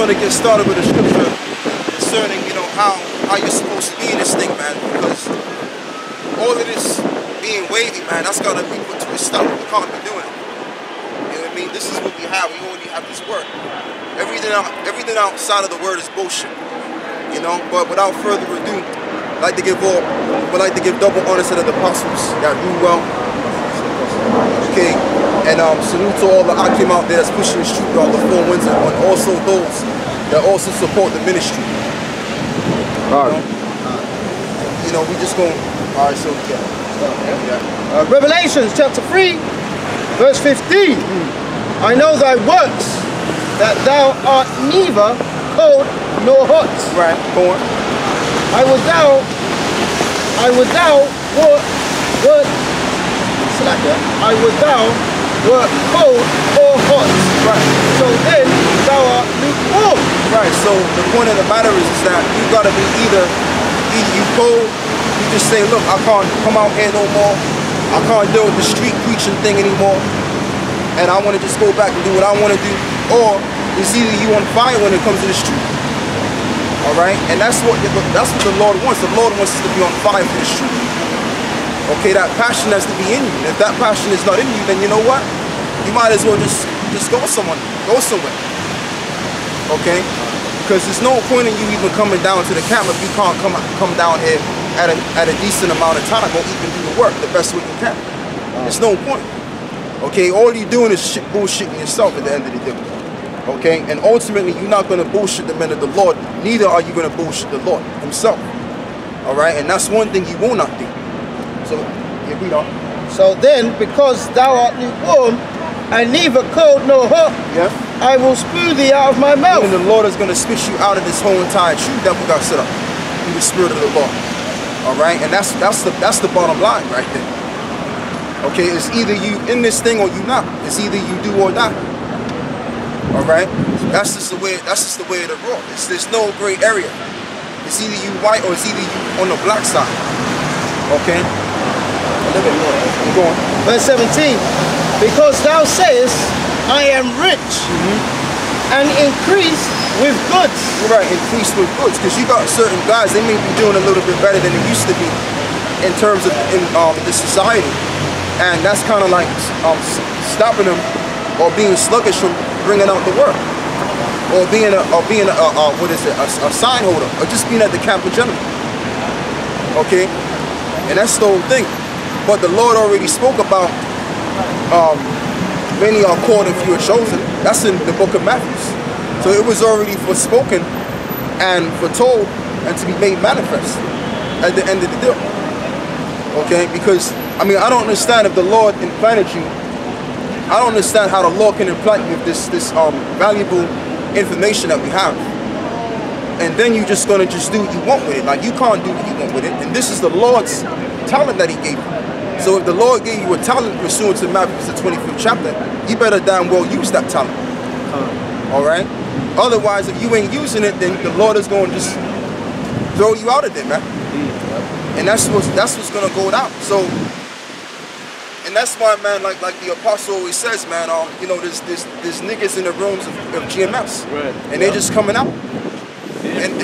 going to get started with a scripture concerning, you know, how you're supposed to be in this thing, man. Because all of this being wavy, man, that's got to be put to a stop. We can't be doing it. You know what I mean? This is what we have. We already have this word. Everything outside of the word is bullshit. You know. But without further ado, I'd like to give double honor to the apostles that do well. Okay. And salute to all the Akim out there that's pushing the street around the four winds, and also those that also support the ministry. You know, we just going. All right, so yeah. Revelations chapter 3, verse 15. I know thy works, that thou art neither cold nor hot. Right, go on. I would thou were cold or hot. Right. So then thou art lukewarm. Right. So the point of the matter is that you gotta be either you cold, you just say, look, I can't come out here no more. I can't deal with the street preaching thing anymore. And I want to just go back and do what I want to do. Or it's either you on fire when it comes to the street. All right. And that's what the Lord wants. The Lord wants us to be on fire for the street. Okay, that passion has to be in you. And if that passion is not in you, then you know what? You might as well just go somewhere. Okay? Because there's no point in you even coming down to the camp if you can't come down here at a decent amount of time or even do the work the best way you can. There's no point. Okay, all you're doing is bullshitting yourself at the end of the day. Okay? And ultimately, you're not going to bullshit the men of the Lord. Neither are you going to bullshit the Lord himself. All right? And that's one thing you will not do. So, yeah, read on. So then, because thou art lukewarm, and neither cold nor hot, yeah, I will spew thee out of my mouth. And the Lord is going to spit you out of this whole entire truth that we got set up through the Spirit of the Lord. All right, and that's the bottom line right there. Okay, it's either you in this thing or you not. It's either you do or not. All right, that's just the way of the road. There's no gray area. It's either you white or it's either you on the black side. Okay. Verse 17, because thou sayest, I am rich and increased with goods. Right, increased with goods, because you got certain guys, they may be doing a little bit better than they used to be in terms of the society, and that's kind of like stopping them or being sluggish from bringing out the work, or being a sign holder, or just being at the camp in general. Okay, and that's the whole thing. But the Lord already spoke about many are called and few are chosen. That's in the book of Matthew. So it was already forespoken and foretold and to be made manifest at the end of the deal. Okay, because I mean, I don't understand if the Lord implanted you. I don't understand how the Lord can implant you with this valuable information that we have. And then you're just gonna just do what you want with it. Like, you can't do what you want with it. And this is the Lord's talent that he gave you. So if the Lord gave you a talent pursuant to Matthew the 25th chapter, you better damn well use that talent. All right? Otherwise, if you ain't using it, then the Lord is going to just throw you out of there, man. And that's what's going to go down. So, and that's why, man, like the apostle always says, man, you know, there's niggas in the rooms of GMS, right, and they're just coming out, and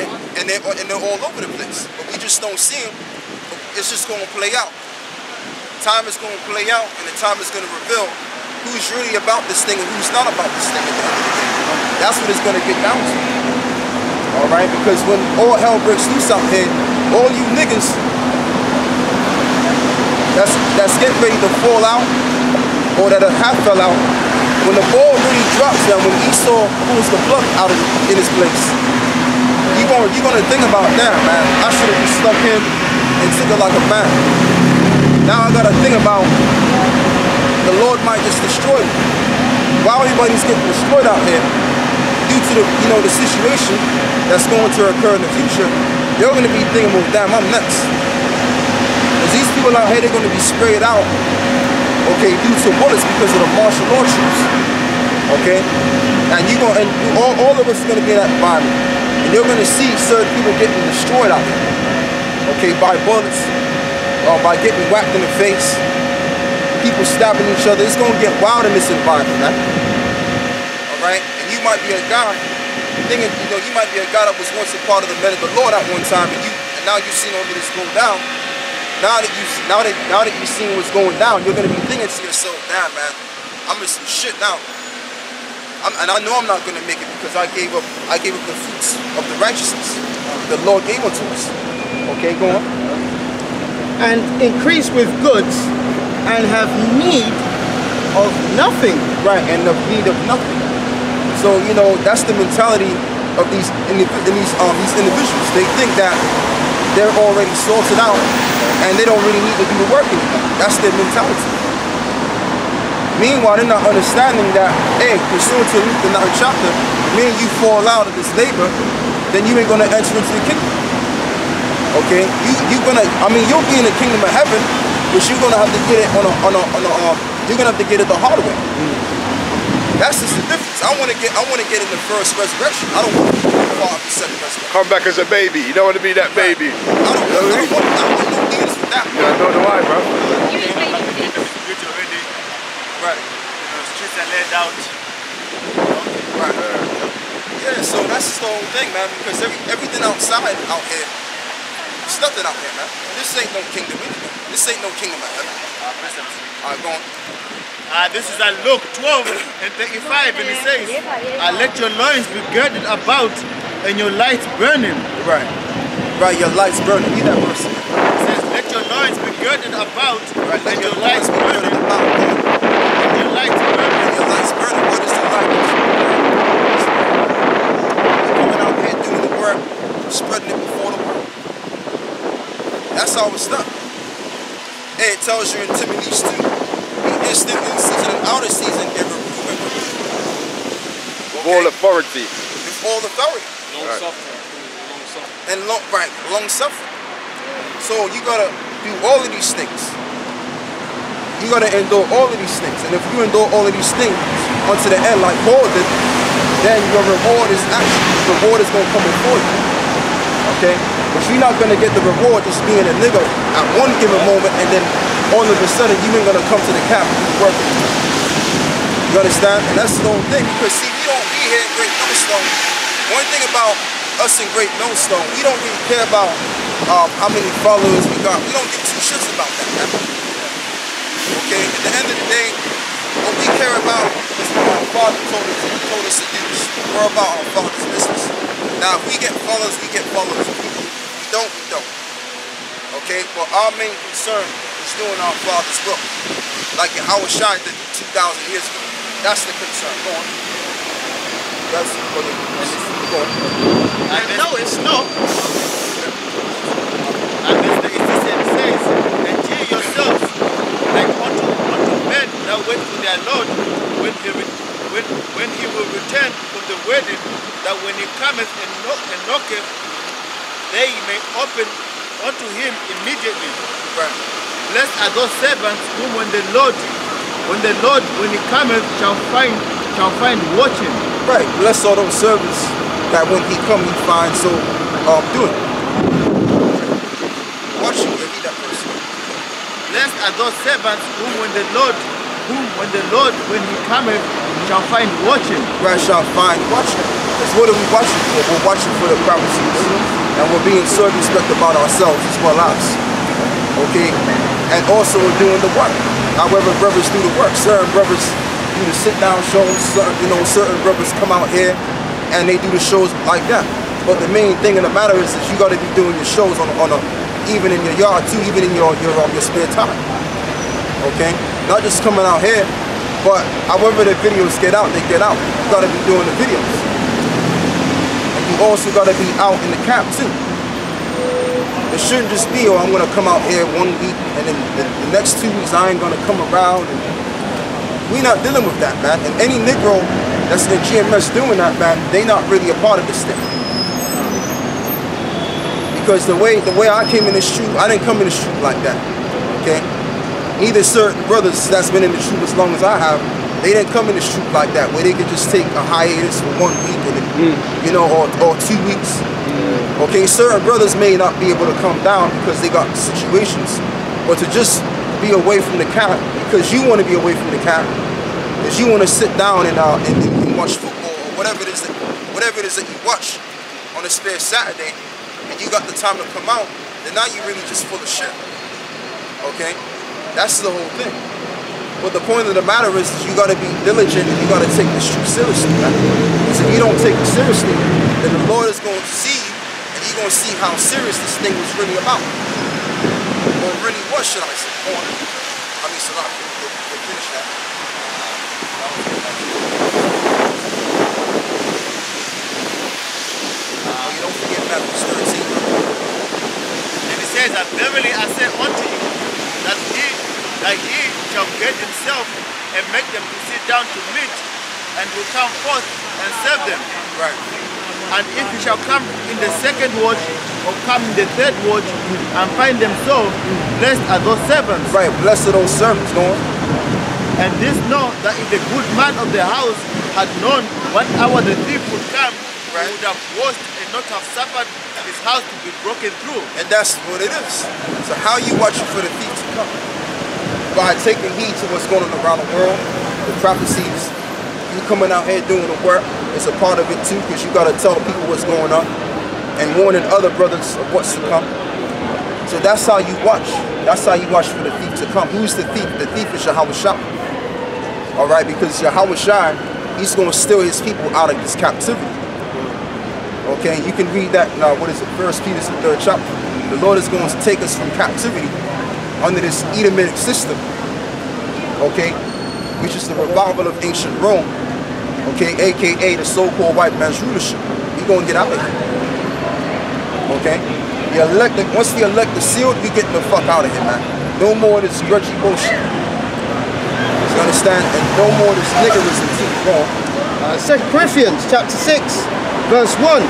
they're all over the place, but we just don't see them. It's just going to play out. Time is going to play out, and the time is going to reveal who's really about this thing and who's not about this thing at the end of the day. That's what it's going to get down to. All right? Because when all hell breaks loose out here, all you niggas that's getting ready to fall out, or that have fell out, when the ball really drops down, when Esau pulls the plug out in his place, you're gonna think about that, man. I should have just stuck him and took it like a man. Now I gotta think about the Lord might just destroy me. While everybody's getting destroyed out here due to the situation that's going to occur in the future, you're gonna be thinking, well, damn, I'm next. Because these people out here, they're gonna be sprayed out, okay, due to bullets because of the martial law troops. Okay? And all of us are gonna be in that environment. And you're gonna see certain people getting destroyed out here. Okay, by bullets. By getting whacked in the face, people stabbing each other. It's going to get wild in this environment, man. All right? And you might be a guy thinking, you know, you might be a guy that was once a part of the men of the Lord at one time, and now you've seen all of this go down. Now that you've seen what's going down, you're gonna be thinking to yourself, damn man, I'm in some shit now. And I know I'm not gonna make it because I gave up the fruits of the righteousness the Lord gave unto us. Okay, go on. And increase with goods, and have need of nothing. Right, and of need of nothing. So you know that's the mentality of these individuals. They think that they're already sorted out and they don't really need to do the work anymore. That's their mentality. Meanwhile, they're not understanding that, hey, pursuant to the 9th chapter, the minute you fall out of this labor, then you ain't gonna enter into the kingdom. Okay, you're be in the kingdom of heaven, but you're gonna have to get it you're gonna have to get it the hard way. That's just the difference. I want to get in the first resurrection. I don't want to be part of the second resurrection. Come back as a baby. You don't want to be that baby. I don't want no deals with that. Yeah, no, why, bro? Already. Right. You know, streets are laid out. Right. Yeah, so that's the whole thing, man. Because everything outside out here, there's nothing out here, man. This ain't no kingdom anyway. This ain't no kingdom of heaven. Alright, go on. This is Luke 12 and 35, and it says, let your loins be girded about and your lights burning. Right. Right, your lights burning. Read that verse. It says, let your loins be girded about Right, and your lights burning. And your lights burning. And your lights burning. What is the light? Coming out here doing the work, spreading it before the world. That's how it's done. Hey, it tells you in Timothy 2. Instant in season and out of season, they reprove and rebuke. With all authority. With all authority. Long suffering. And long suffering. So you gotta do all of these things. You gotta endure all of these things. And if you endure all of these things unto the end, like Paul did, then your reward is gonna come before you. Okay? But you're not gonna get the reward just being a nigga at one given moment and then all of a sudden you ain't gonna come to the camp and do work. You understand? And that's the whole thing. Because see, we don't be here in Great Millstone. One thing about us in Great Millstone, we don't really care about how many followers we got. We don't give two shits about that, man. Okay? At the end of the day, what we care about is what our Father told us to do. We're about our Father's business. Now, if we get followers, we get followers. If we don't, we don't. Okay? But our main concern is doing our Father's will. Like Howard Shine did 2,000 years ago. That's the concern. Go on. That's what it is. Go on. No, it's not. And as the Ephesians says, and ye yourselves, like unto men that wait for their Lord, when he will return from the wedding, that when he cometh and knocketh, they may open unto him immediately. Right. Blessed are those servants whom when he cometh shall find watching. Right. Blessed are those servants that when he come he finds so doing. Watch you read that verse. Blessed are those servants whom when the Lord when he cometh shall find watching. Right, shall find watching. Because what are we watching for? We're watching for the prophecies. And we're being circumspect about ourselves as well as. Okay? And also we're doing the work. However, brothers do the work. Certain brothers do the sit-down shows. Certain brothers come out here and they do the shows like that. But the main thing in the matter is that you got to be doing your shows even in your yard too, even in your spare time. Okay? Not just coming out here, but however the videos get out, they get out. You got to be doing the videos. And you also got to be out in the camp too. It shouldn't just be, oh, I'm going to come out here 1 week and then the next 2 weeks I ain't going to come around. We're not dealing with that, man. And any Negro that's in GMS doing that, man, they not really a part of this thing. Because the way I came in this troop, I didn't come in this troop like that. Okay? Neither certain brothers that's been in the troop as long as I have, they didn't come in this troop like that, where they could just take a hiatus for 1 week and then, or 2 weeks. Okay, certain brothers may not be able to come down because they got situations, but to just be away from the camp because you want to be away from the camp, because you want to sit down and watch football or whatever it is whatever it is that you watch on a spare Saturday, and you got the time to come out, then now you're really just full of shit. Okay? That's the whole thing. But the point of the matter is you gotta be diligent and you gotta take this truth seriously, man. Because if you don't take it seriously, then the Lord is going to see you and you're going to see how serious this thing was really about. Or really was, should I say. I mean, Salah, you'll finish that. You don't forget Matthew 13. And it says that verily I say unto you, that he shall get himself and make them to sit down to meat, and will come forth and serve them. Right. And if he shall come in the second watch, or come in the third watch, and find them so, blessed are those servants. Right, blessed are those servants, Lord. And this know that if the good man of the house had known what hour the thief would come, right, he would have watched and not have suffered his house to be broken through. And that's what it is. So how you watching for the thief to come? By taking heed to what's going on around the world, the prophecies, you coming out here doing the work, it's a part of it too, because you got to tell people what's going on and warning other brothers of what's to come. So that's how you watch. That's how you watch for the thief to come. Who's the thief? The thief is Yahweh Shai. All right, because Yahweh Shai, he's going to steal his people out of this captivity. Okay, you can read that now. What is it? 1 Peter, the 3rd chapter. The Lord is going to take us from captivity under this Edomitic system, okay, which is the revival of ancient Rome, okay, aka the so-called white man's rulership. We're going to get out of here, okay? Once the elect is sealed, we get the fuck out of here, man. No more of this grudgy bullshit. You understand? And no more of this niggerism too. Go on. 2 Corinthians chapter 6, verse 1.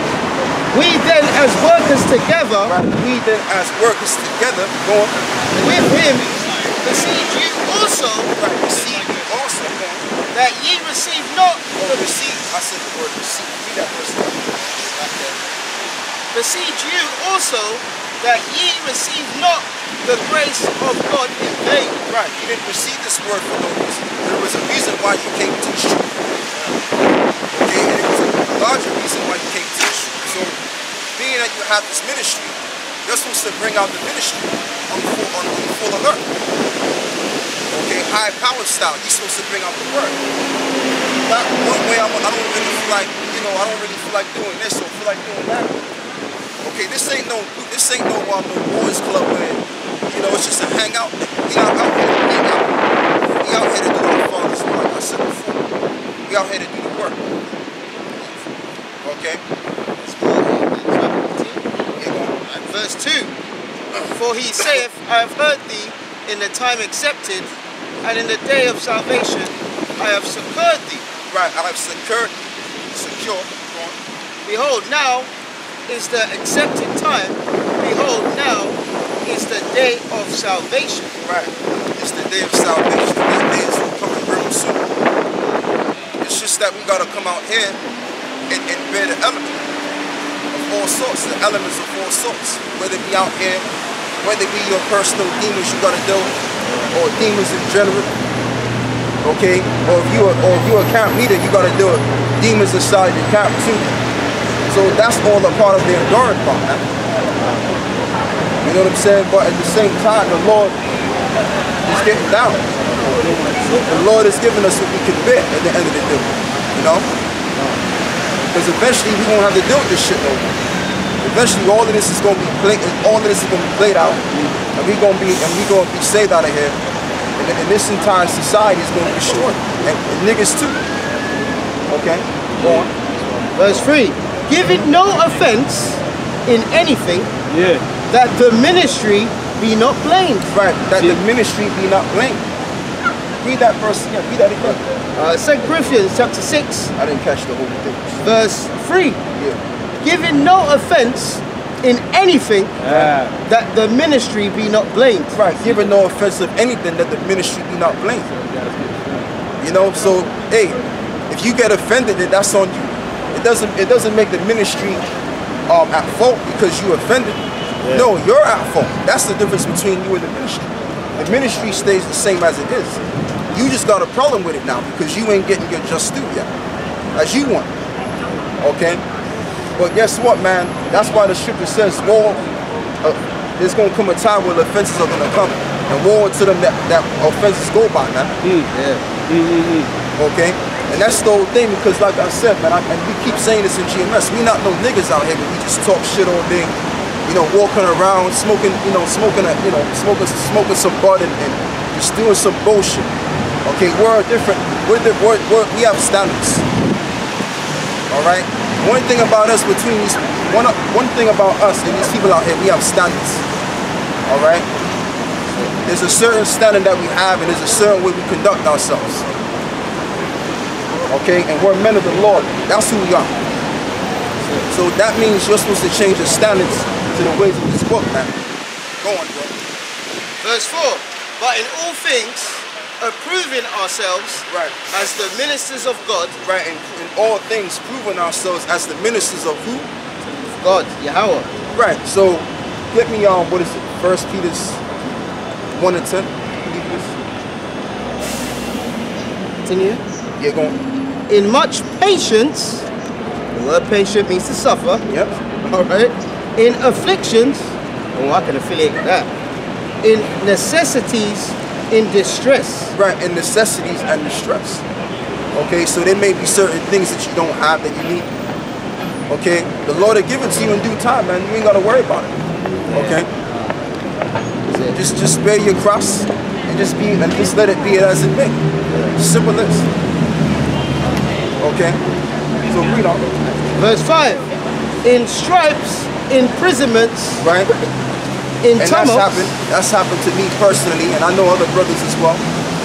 We then as workers together, right. We then as workers together, go on, with him, beseech you also, right, receive you also, go on, that ye receive not the receive. I said the word receive. Read that verse right there. Beseech you also that ye receive not the grace of God in vain. Right, you didn't receive this word for no reason. There was a reason why you came to this truth. Okay, and it was a larger reason why you came to this truth. So, being that you have this ministry, you're supposed to bring out the ministry on full alert. Okay, high power style. You're supposed to bring out the word. Not one way. I don't really feel like, I don't really feel like doing this or feel like doing that. Okay, this ain't no boys club where it's just a hangout. We out here to hang out. We out here to do our Father's work. Like I said before, we out here to do the work. Okay. Verse 2. For he saith, I have heard thee in the time accepted, and in the day of salvation I have succored thee. Right, I have secured, secure. Behold, now is the accepted time. Behold, now is the day of salvation. Right, it's the day of salvation. That day is coming real soon. It's just that we got to come out here and bear the element of all sorts, the elements of all sorts. Whether it be out here, whether it be your personal demons you got to deal with, or demons in general. Okay, or if you're a camp leader, you got to deal with demons inside your camp too. So that's all a part of the enduring part, man. You know what I'm saying? But at the same time, the Lord is getting down. The Lord is giving us what we can bear at the end of the day. You know? Because eventually we won't have to deal with this shit no more. Eventually all of this is gonna be played out, and we're gonna be saved out of here. And this entire society is gonna be destroyed. And niggas too. Okay? Go on. Verse 3. Give it no offense in anything, that the ministry be not blamed. Right, that the ministry be not blamed. Read that verse again. Read that again. 2 Corinthians chapter 6. I didn't catch the whole thing. Verse 3. Yeah. Giving no offense in anything, that the ministry be not blamed. Right, giving no offense of anything, that the ministry be not blamed. You know, so hey, if you get offended, then that's on you. It doesn't make the ministry at fault because you offended. Yeah. No, you're at fault. That's the difference between you and the ministry. The ministry stays the same as it is. You just got a problem with it now because you ain't getting your just due yet, as you want. Okay? But guess what, man? That's why the scripture says, there's going to come a time where the offenses are going to come. And woe to them that offenses go by, man. Okay? And that's the whole thing, because like I said, man, and we keep saying this in GMS, we not no niggas out here, but we just talk shit all day. You know, walking around, smoking some bud and just doing some bullshit. Okay, we're different. We have standards. All right. One thing about us between these, one thing about us and these people out here, we have standards. All right. There's a certain standard that we have, and there's a certain way we conduct ourselves. Okay, and we're men of the Lord. That's who we are. So that means you're supposed to change your standards to the ways of this book, man. Go on, bro. Verse 4. But in all things, approving ourselves as the ministers of God. Right, in all things, proving ourselves as the ministers of who? God, Yahweh. Right, so get me on, what is it? 1 Peter's 1 and 10. Continue. Yeah, go on. In much patience, the word patient means to suffer. Yep. All right. In afflictions, oh, I can affiliate with that. In necessities, in distress. Right, in necessities and distress. Okay, so there may be certain things that you don't have that you need. Okay, the Lord will give it to you in due time, man. You ain't gotta worry about it. Okay. Just bear your cross and just let it be as it may. Simple as. Okay. So read on. Verse 5. In stripes, imprisonments, right? In and tumults. That's happened to me personally, and I know other brothers as well.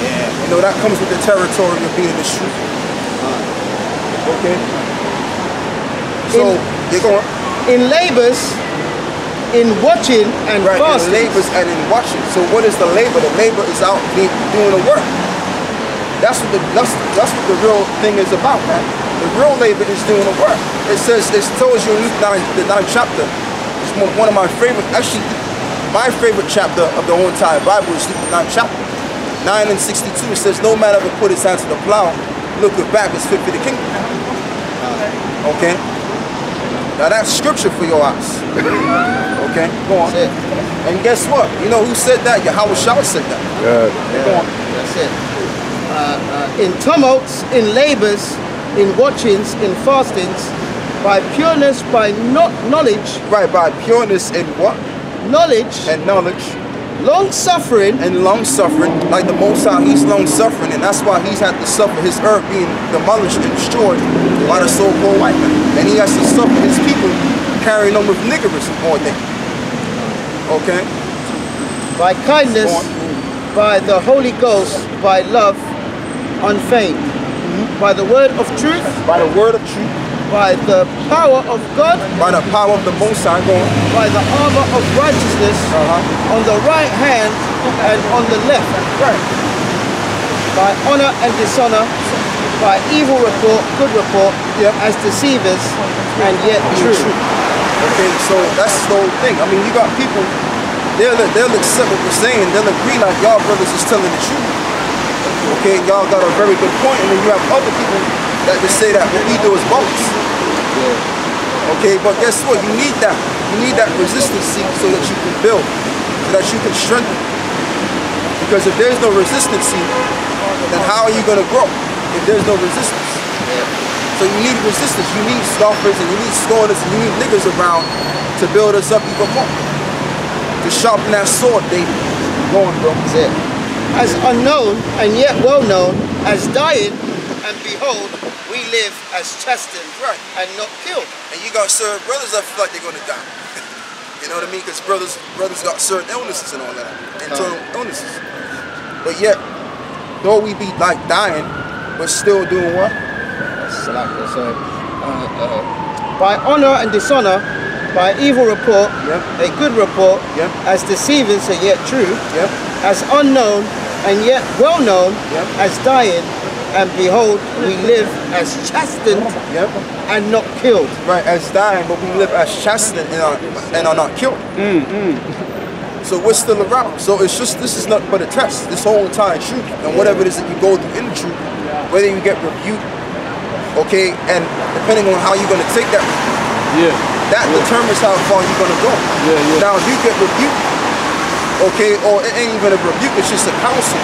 Yeah. You know, that comes with the territory of being in the street. Okay. So you're going. In labors, in watching and fasting. In labors and in watching. So what is the labor? The labor is out doing the work. That's what the real thing is about, man. The real labor is doing the work. It tells you in Luke 9, the 9th chapter. It's one of my favorite, actually, my favorite chapter of the whole entire Bible is Luke 9th chapter. 9 and 62, it says, no man ever put his hand to the plow, look back is fit for the kingdom. Okay? Now that's scripture for your eyes. Okay? Go on. And guess what? You know who said that? Yahweh Shah said that. Go on. That's it. In tumults, in labors, in watchings, in fastings, by pureness, by knowledge. Right, by pureness in what? Knowledge. And knowledge. Long suffering. And long suffering. Like the Most High, he's long suffering, and that's why he's had to suffer his earth being demolished and destroyed by the so-called white man. And he has to suffer his people carrying on with niggers all day. Okay? By kindness, by the Holy Ghost, by love, unfeigned. By the word of truth. By the word of truth. By the power of God. By the power of the Most High. Go on. By the armor of righteousness. On the right hand and on the left. Right. By honor and dishonor. By evil report, good report. Yep. As deceivers and yet true. Okay, so that's the whole thing. I mean, you got people, they'll accept what we're saying. They'll agree like y'all brothers is telling the truth. Okay, y'all got a very good point, and then you have other people that just say that what we do is bogus. Okay, but guess what? You need that. You need that resistance so that you can build, so that you can strengthen. Because if there's no resistance, then how are you going to grow? If there's no resistance. So you need resistance. You need scoffers, and you need scorners, and you need niggas around to build us up even more. To sharpen that sword, baby. Go on, bro. That's it. As unknown and yet well known, as dying, and behold, we live as chastened and not killed. And you got certain brothers that feel like they're gonna die. You know what I mean? Because brothers got certain illnesses and all that, internal illnesses. But yet, though we be like dying, we're still doing what? By honor and dishonor, by evil report, a good report, as deceivers and yet true, as unknown and yet well known, as dying, and behold, we live as chastened and not killed. Right, as dying, but we live as chastened and are not killed. So we're still around. So it's just, this is not but a test. This whole entire truth, and whatever it is that you go through in the truth, whether you get rebuked, Okay, and depending on how you're going to take that, that determines how far you're going to go. Now, if you get rebuked, okay, or it ain't even a rebuke, it's just a counsel,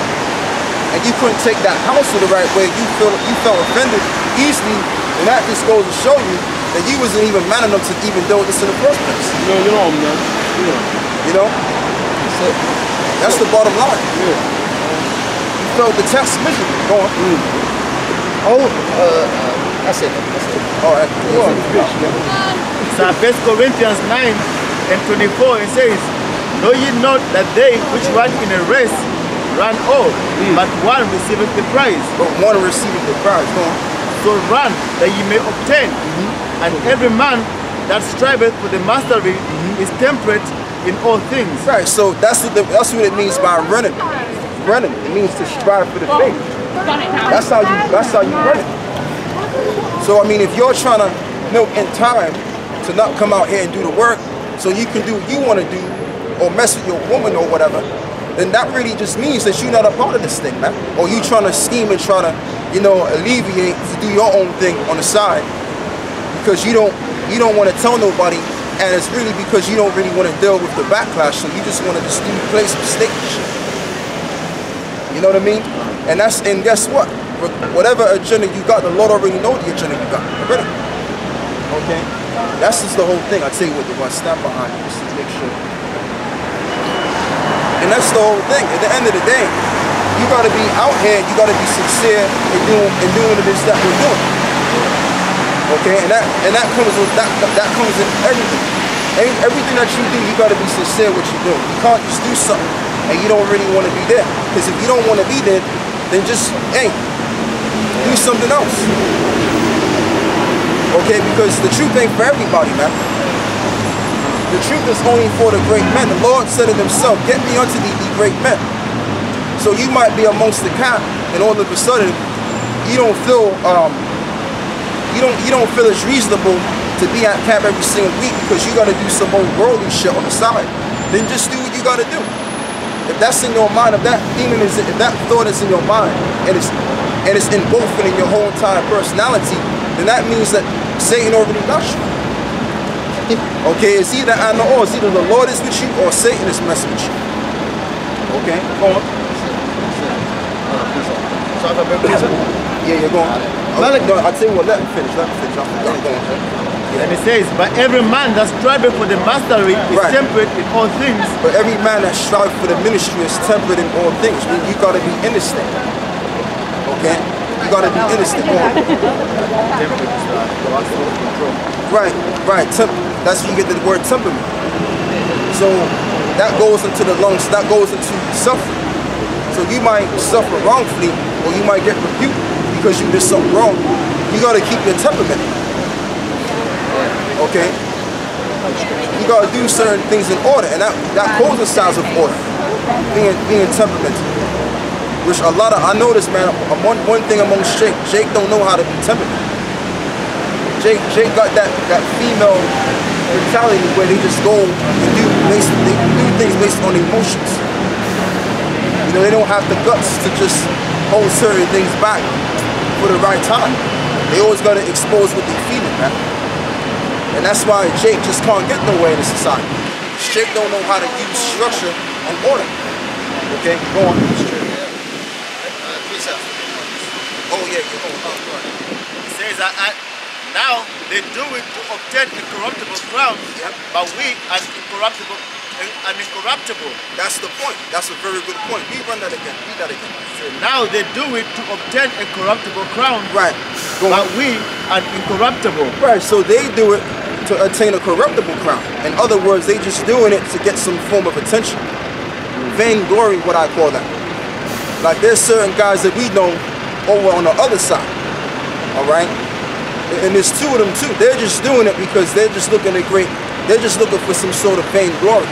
and you couldn't take that counsel the right way, you felt offended easily, and that just goes to show you that you wasn't even man enough to even do this in the first place. Man. You know? That's the bottom line. You felt the test miserably. Go on. That's it. All right. So 1 Corinthians 9:24 it says, know ye not that they which run in a race run all, but one receiveth the prize. But one receiveth the prize. Go on. So run that ye may obtain. And every man that striveth for the mastery is temperate in all things. Right. So that's what it means by running. Running. It means to strive for the faith. That's how you run it. So I mean, if you're trying to milk in time to not come out here and do the work, so you can do what you want to do, or mess with your woman or whatever, then that really just means that you're not a part of this thing, man. Or you trying to scheme and try to, you know, alleviate to do your own thing on the side because you don't want to tell nobody, and it's really because you don't really want to deal with the backlash. So you just want to just play some steak and shit. You know what I mean? And guess what? Whatever agenda you got, the Lord already knows the agenda you got already. Okay? That's just the whole thing. I tell you what, they're going to stand behind you just to make sure. And that's the whole thing. At the end of the day, you got to be out here. You got to be sincere in doing this that we're doing. Okay? And that comes with that comes in everything. Everything that you do, you got to be sincere what you're doing. You can't just do something and you don't really want to be there. Because if you don't want to be there, then just, hey, do something else. Okay, because the truth ain't for everybody, man. The truth is only for the great men. The Lord said it himself, get me unto thee, the great men. So you might be amongst the camp, and all of a sudden, you don't feel it's reasonable to be at camp every single week because you gotta do some old worldly shit on the side. Then just do what you gotta do. If that's in your mind, if that thought is in your mind, and it's engulfing in your whole entire personality, then that means that Satan already got you. Okay, it's either and or. It's either the Lord is with you or Satan is messing with you. Okay, go on. Yeah, you're going. No, I'll tell you what, let me finish. I'm going. And it says, but every man that striveth for the mastery is temperate in all things. But every man that strives for the ministry is temperate in all things. You gotta be in this thing. Okay? You gotta be in this thing. Right. That's where you get the word temperament. So that goes into the lungs, that goes into suffering. So you might suffer wrongfully, or you might get rebuked because you did something wrong. You gotta keep your temperament. Okay? You gotta do certain things in order, and that coincides with order. Being temperamental. Which a lot of, I notice, man, one thing amongst Jake don't know how to be temperamental. Jake got that female mentality where they just go and do things based on emotions. You know, they don't have the guts to just hold certain things back for the right time. They always gotta expose what they're feeling, man. And that's why Jake just can't get nowhere in the society. Jake don't know how to use structure and order. Okay, go on. Oh yeah, you're going. It says that now they do it to obtain a corruptible crown, but we an incorruptible. That's the point. That's a very good point. Read that again. So now they do it to obtain a corruptible crown, right? But we an incorruptible. Right. So they do it to attain a corruptible crown. In other words, they just doing it to get some form of attention. Vainglory, what I call that. Like there's certain guys that we know over on the other side. All right. And there's two of them too. They're just doing it because they're just looking at they're just looking for some sort of vainglory.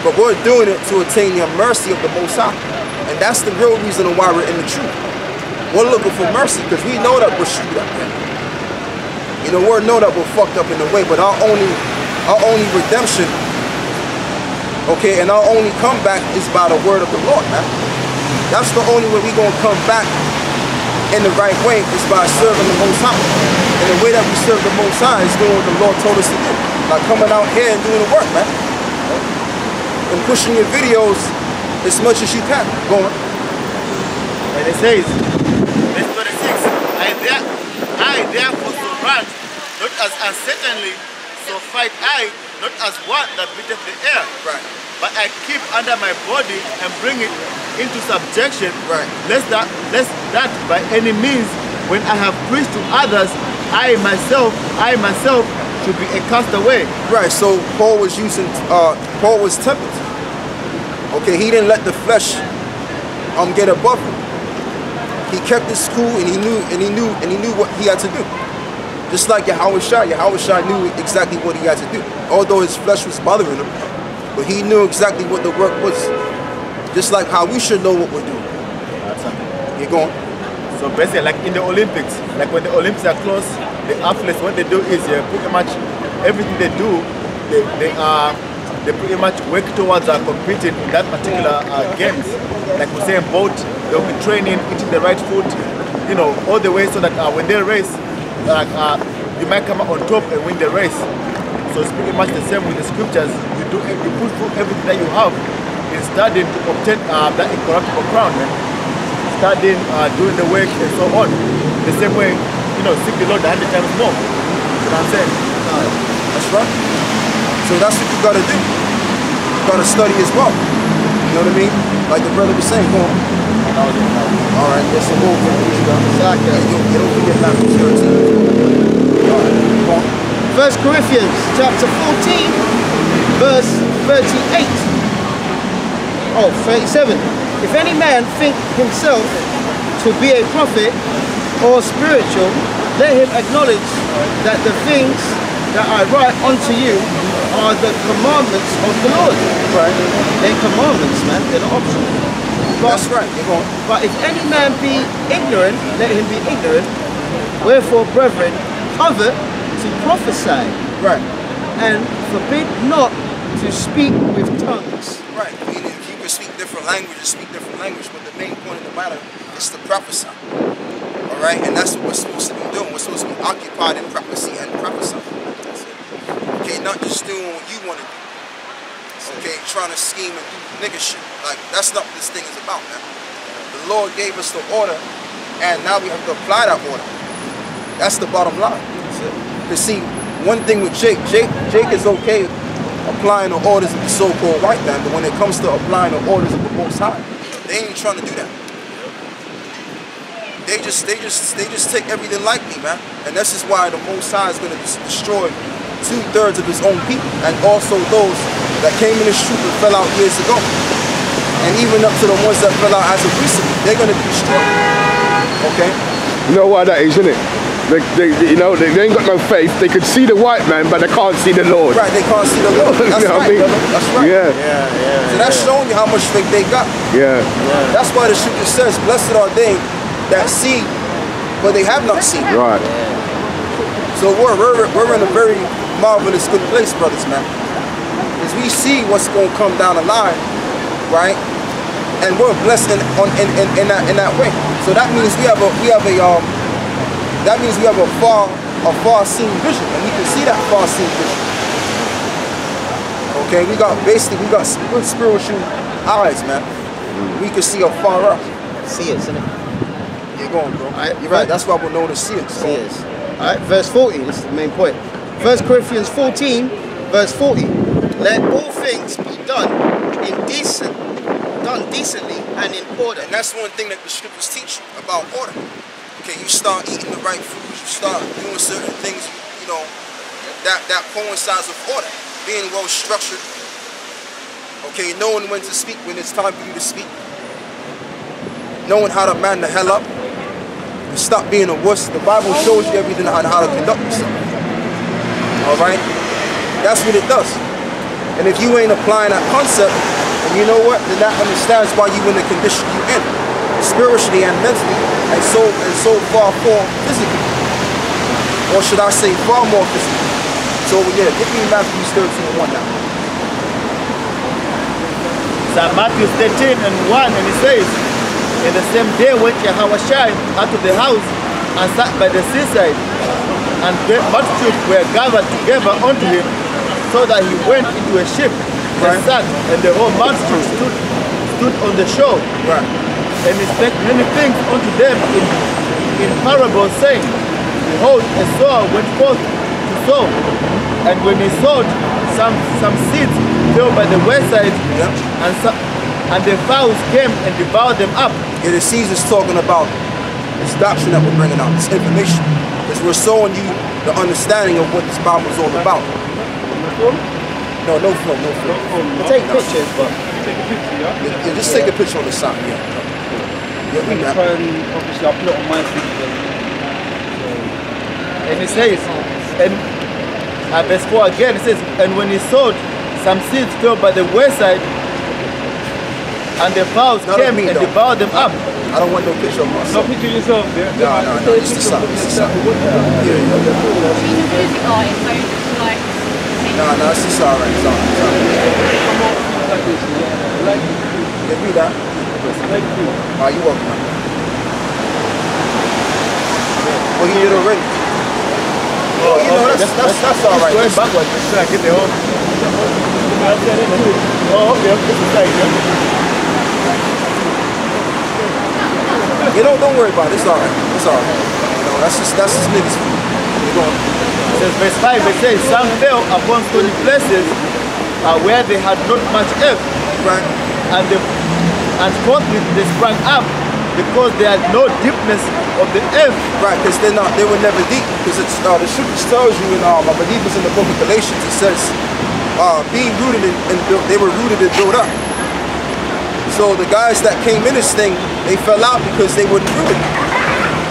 But we're doing it to attain the mercy of the Most High. And that's the real reason why we're in the truth. We're looking for mercy because we know that we're screwed up. You know, we know that we're fucked up in a way, but our only redemption, okay, and our only comeback is by the word of the Lord, man. That's the only way we're gonna come back in the right way is by serving the Most High. And the way that we serve the Most High is doing what the Lord told us to do. Like coming out here and doing the work, man. And pushing your videos as much as you can. Go on. And it says, verse 26, I therefore so run, not as uncertainly, so fight I, not as one that beateth the air. Right. But I keep under my body and bring it into subjection, right. lest that by any means, when I have preached to others, I myself should be a castaway. Right, so Paul was tempted. Okay, he didn't let the flesh get above him. He kept his cool and he knew what he had to do. Just like Yahushua knew exactly what he had to do. Although his flesh was bothering him, but he knew exactly what the work was. Just like how we should know what we're doing. You're going. So basically, like in the Olympics, like when the Olympics are close, the athletes, what they do is pretty much everything they do, they pretty much work towards competing in that particular games. Like we say in boat, they'll be training, eating the right food, you know, all the way so that when they race, you might come out on top and win the race. So it's pretty much the same with the scriptures. You put through everything that you have in studying to obtain that incorruptible crown, man. Studying, doing the work and so on. The same way, you know, seek the Lord 100 times more. You know what I'm saying? That's right. So that's what you gotta do. You gotta study as well. You know what I mean? Like the brother was saying, go on. Alright, there's some more from you got. You don't forget Matthew 13. Alright, go on. 1 Corinthians chapter 14, verse 38. Oh, 37. If any man think himself to be a prophet or spiritual, let him acknowledge that the things that I write unto you are the commandments of the Lord. Right. They're commandments, man. They're not optional. That's right. But if any man be ignorant, let him be ignorant. Wherefore, brethren, covet to prophesy. Right. And forbid not to speak with tongues. Right. I mean, if you can speak different languages, speak different language, but the main point of the matter is to prophesy. Alright? And that's what we're supposed to be doing. We're supposed to be occupied in prophecy and prophesying. Okay, not just doing what you want to do. Okay, trying to scheme and do nigga shit. Like, that's not what this thing is about, man. The Lord gave us the order, and now we have to apply that order. That's the bottom line. Because see, one thing with Jake is okay applying the orders of the so-called white man, but when it comes to applying the orders of the Most High, they ain't trying to do that. They just take everything like me, man. And this is why the Most High is going to destroy 2/3 of his own people, and also those that came in his truth and fell out years ago. And even up to the ones that fell out as of recently, they're going to be destroyed. Okay? You know why that is, isn't it? They ain't got no faith. They can see the white man, but they can't see the Lord. Right, they can't see the Lord. That's You know right, what I mean? brother. That's right. Yeah. So that's showing you how much faith they got. Yeah. That's why the scripture says, blessed are they that see, but they have not seen. Right. So we're in a very marvelous good place, brothers, man. Because we see what's going to come down the line, right? And we're blessed in that way. So that means we have a far-seen vision, and we can see that far-seen vision. Okay, we got good spiritual eyes, man. We can see afar up. See it, isn't it? You're going, bro. Right, you're right. That's why we're known as seers. Seers. Alright, verse 40, this is the main point. 1 Corinthians 14, verse 40. Let all things be done decently and in order. And that's one thing that the scriptures teach you about order. Okay, you start eating the right foods, you start doing certain things, you know, that coincides with order. Being well structured. Okay, knowing when to speak, when it's time for you to speak. Knowing how to man the hell up. And stop being a wuss. The Bible shows you everything on how to conduct yourself. Alright? That's what it does. And if you ain't applying that concept, and you know what? Then that understands why you in the condition you in. Spiritually and mentally, and so far physically. Or should I say far more physically. So yeah, give me Matthew 13:1 now. So Matthew 13:1, and it says, And the same day went Yahushua out of the house and sat by the seaside, and great multitudes were gathered together unto him, so that he went into a ship and sat, and the whole multitude stood on the shore. And he spake many things unto them in parables, saying, Behold, a sower went forth to sow, and when he sowed, some seeds fell by the wayside, and the fowls came and devoured them up. Yeah, the seeds is talking about this doctrine that we're bringing out, this information. Because we're showing you the understanding of what this Bible is all about. No film. Take pictures, but Take a picture, yeah? Yeah, just take a picture on the side, yeah. Yeah, we got it. obviously I put it on my feed. And it says, and verse 4 again, it says, and when he sowed, some seeds fell by the wayside, and the fowls came and devoured them up. I don't want no picture of myself. No picture of yourself, yeah? No, it's the side. Yeah. No, it's the side, right? It's on. Yeah, read that. Thank you. You're welcome, man. Well, he did already. Oh, you know, that's all right. Going backwards, just try to get the home. Oh, okay, this is right, yeah. You know, don't worry about it. It's all right. It's all right. You know, that's just niggas. Keep going. It says, verse 5, it says, some fell upon stony places where they had not much earth, Right. and forthwith they sprang up because they had no deepness of the earth. Right, because they were never deep. Because it's the scripture tells you in I believe it's in the book of Galatians, it says being rooted and built, they were rooted and built up. So the guys that came in this thing, they fell out because they weren't rooted.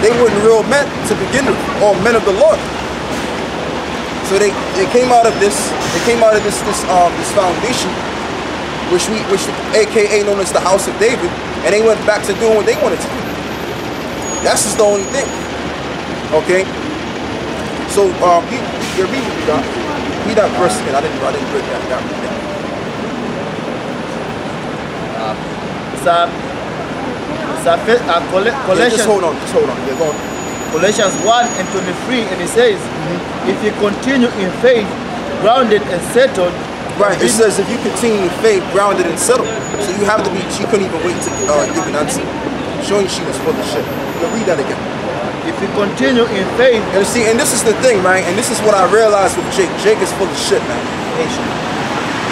They weren't real men to begin with, or men of the Lord. So they came out of this, this foundation, which AKA known as the house of David, and they went back to doing what they wanted to do. That's just the only thing. Okay? So read that verse again. I didn't break that down. Colossians, just hold on. Yeah, go on. Colossians 1 and 23, and it says, if you continue in faith, grounded and settled. Right, it says if you continue in faith, grounded and settled. So you have to be, she couldn't even wait to give an answer. Showing she was full of shit. You'll read that again. If you continue in faith. And see, and this is the thing, right? And this is what I realized with Jake. Jake is full of shit, man.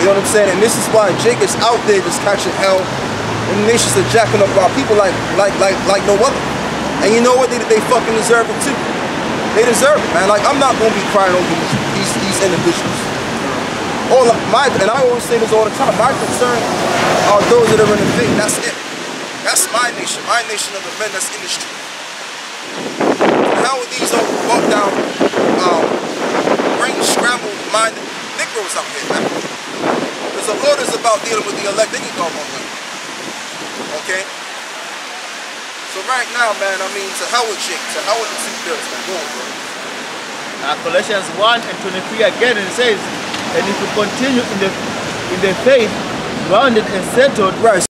You know what I'm saying? And this is why Jake is out there just catching hell. And the nations are jacking up our people like no other. And you know what? They fucking deserve it too. They deserve it, man. Like, I'm not gonna be crying over these individuals. And I always say this all the time. My concern are those that are in the faith. That's it. That's my nation of the men that's in the street. How are these old walk down, brain scrambled-minded Negroes out here, man? Because the Lord is about dealing with the elect any doggone way. Okay? So right now, man, I mean, to hell with Jake, to hell with the two bills, man. Go on, bro. Colossians 1 and 23 again, and it says, and if you continue in the faith, grounded and settled. Right.